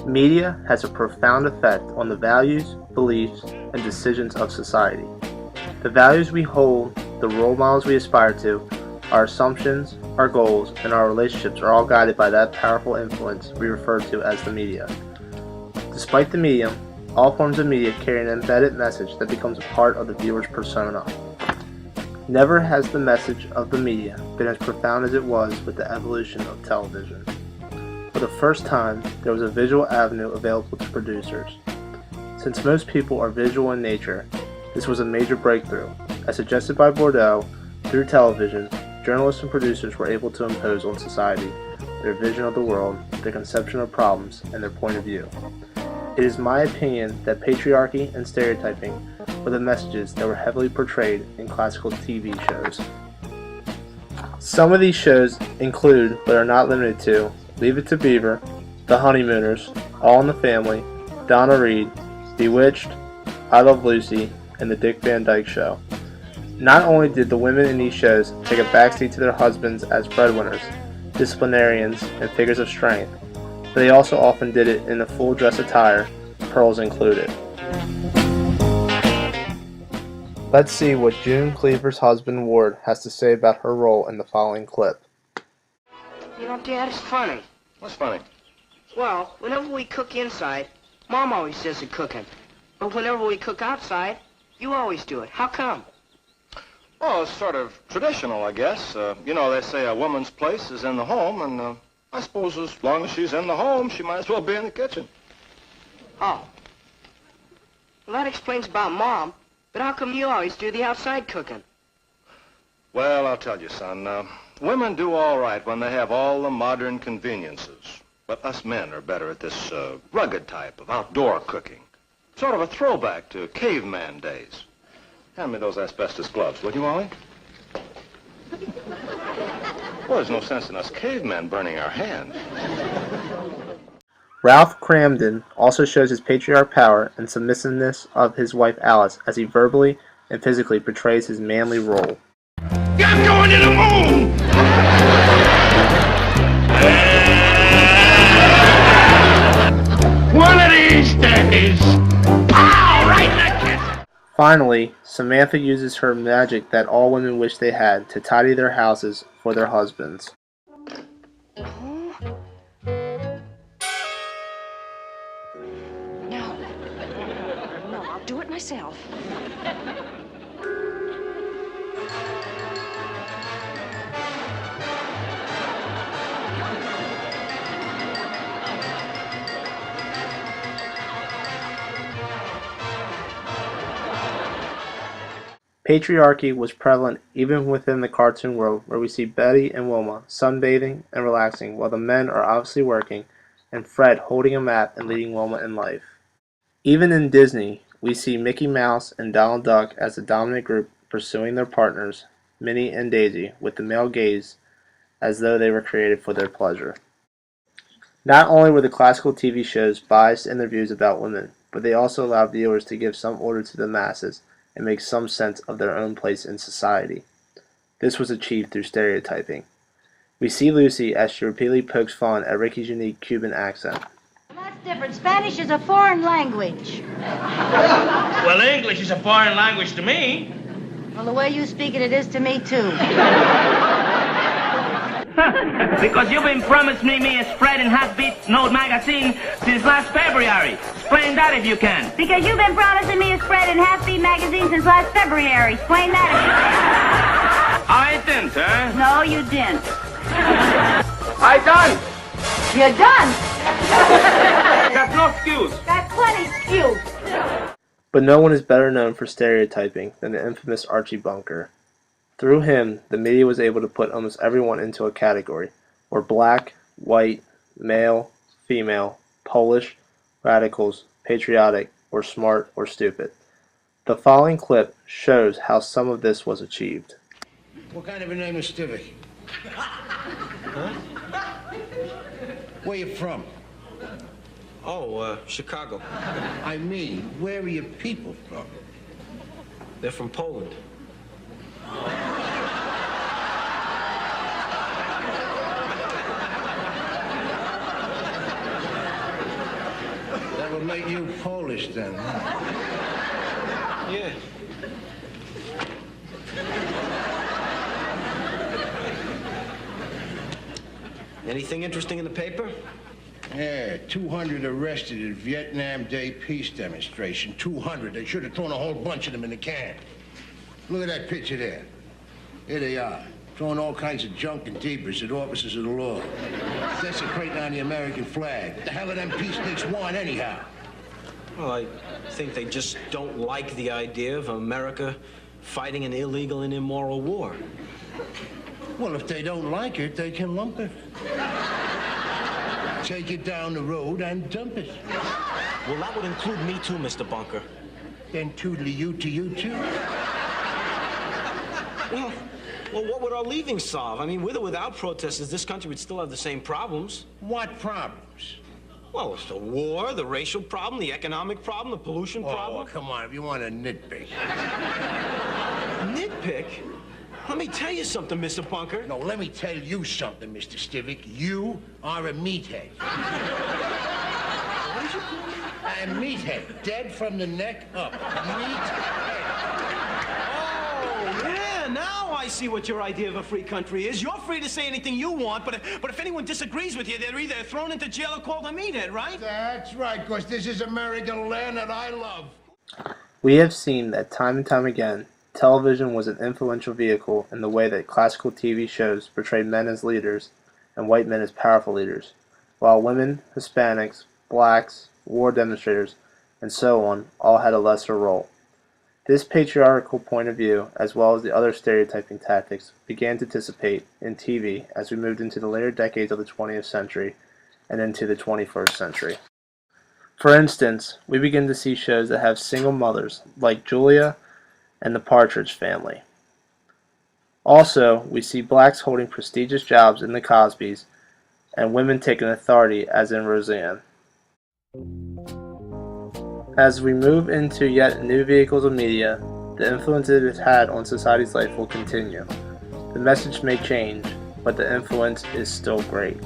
Media has a profound effect on the values, beliefs, and decisions of society. The values we hold, the role models we aspire to, our assumptions, our goals, and our relationships are all guided by that powerful influence we refer to as the media. Despite the medium, all forms of media carry an embedded message that becomes a part of the viewer's persona. Never has the message of the media been as profound as it was with the evolution of television. For the first time, there was a visual avenue available to producers. Since most people are visual in nature, this was a major breakthrough. As suggested by Bourdieu, through television, journalists and producers were able to impose on society their vision of the world, their conception of problems, and their point of view. It is my opinion that patriarchy and stereotyping were the messages that were heavily portrayed in classical TV shows. Some of these shows include, but are not limited to, Leave It to Beaver, The Honeymooners, All in the Family, Donna Reed, Bewitched, I Love Lucy, and The Dick Van Dyke Show. Not only did the women in these shows take a backseat to their husbands as breadwinners, disciplinarians, and figures of strength, but they also often did it in a full dress attire, pearls included. Let's see what June Cleaver's husband Ward has to say about her role in the following clip. You know, Dad, it's funny. What's funny? Well, whenever we cook inside, Mom always does the cooking. But whenever we cook outside, you always do it. How come? Well, it's sort of traditional, I guess. You know, they say a woman's place is in the home, and I suppose as long as she's in the home, she might as well be in the kitchen. Oh. Well, that explains about Mom. But how come you always do the outside cooking? Well, I'll tell you, son. Women do all right when they have all the modern conveniences. But us men are better at this rugged type of outdoor cooking. Sort of a throwback to caveman days. Hand me those asbestos gloves, will you, Ollie? Well, there's no sense in us cavemen burning our hands. Ralph Kramden also shows his patriarch power and submissiveness of his wife Alice as he verbally and physically portrays his manly role. I'm going to the moon! One of these days! Pow! Right in the kiss! Finally, Samantha uses her magic that all women wish they had to tidy their houses for their husbands. No, I'll do it myself. Patriarchy was prevalent even within the cartoon world, where we see Betty and Wilma sunbathing and relaxing while the men are obviously working, and Fred holding a map and leading Wilma in life. Even in Disney, we see Mickey Mouse and Donald Duck as the dominant group pursuing their partners, Minnie and Daisy, with the male gaze as though they were created for their pleasure. Not only were the classical TV shows biased in their views about women, but they also allowed viewers to give some order to the masses and make some sense of their own place in society. This was achieved through stereotyping. We see Lucy as she repeatedly pokes fun at Ricky's unique Cuban accent. That's different. Spanish is a foreign language. Well, English is a foreign language to me. Well, the way you speak it is to me, too. Because you've been promising me as Fred in Hot Beat Note magazine since last February. Explain that if you can. Because you've been promising me a spread in Half Beat magazine since last February. Explain that. I didn't, huh? No, you didn't. I done. You're done. That's no excuse. Got plenty excuse. But no one is better known for stereotyping than the infamous Archie Bunker. Through him, the media was able to put almost everyone into a category, or black, white, male, female, Polish, radicals, patriotic, or smart or stupid. The following clip shows how some of this was achieved. What kind of a name is Stevie? Huh? Where you from? Oh, Chicago. I mean, where are your people from? They're from Poland. what make you Polish then? Huh? Yeah. Anything interesting in the paper? Yeah, 200 arrested at Vietnam Day peace demonstration. 200. They should have thrown a whole bunch of them in the can. Look at that picture there. Here they are, throwing all kinds of junk and debris at officers of the law. Desecrating on the American flag. What the hell do them peaceniks want anyhow? Well, I think they just don't like the idea of America fighting an illegal and immoral war. Well, if they don't like it, they can lump it. Take it down the road and dump it. Well, that would include me too, Mr. Bunker. Then toodly-you to you, too. Well, what would our leaving solve? I mean, with or without protesters, this country would still have the same problems. What problems? Well, it's the war, the racial problem, the economic problem, the pollution problem. Oh, come on, if you want to nitpick. Nitpick? Let me tell you something, Mr. Bunker. No, let me tell you something, Mr. Stivic. You are a meathead. What did you call me? A meathead, dead from the neck up. Meathead. Oh, yeah, now I see what your idea of a free country is. You're free to say anything you want, but if anyone disagrees with you, they're either thrown into jail or called a meathead, right? That's right, because this is America, the land that I love. We have seen that time and time again, television was an influential vehicle in the way that classical TV shows portrayed men as leaders and white men as powerful leaders, while women, Hispanics, blacks, war demonstrators, and so on all had a lesser role. This patriarchal point of view, as well as the other stereotyping tactics, began to dissipate in TV as we moved into the later decades of the 20th century and into the 21st century. For instance, we begin to see shows that have single mothers, like Julia and the Partridge Family. Also, we see blacks holding prestigious jobs in the Cosbys, and women taking authority, as in Roseanne. As we move into yet new vehicles of media, the influence it has had on society's life will continue. The message may change, but the influence is still great.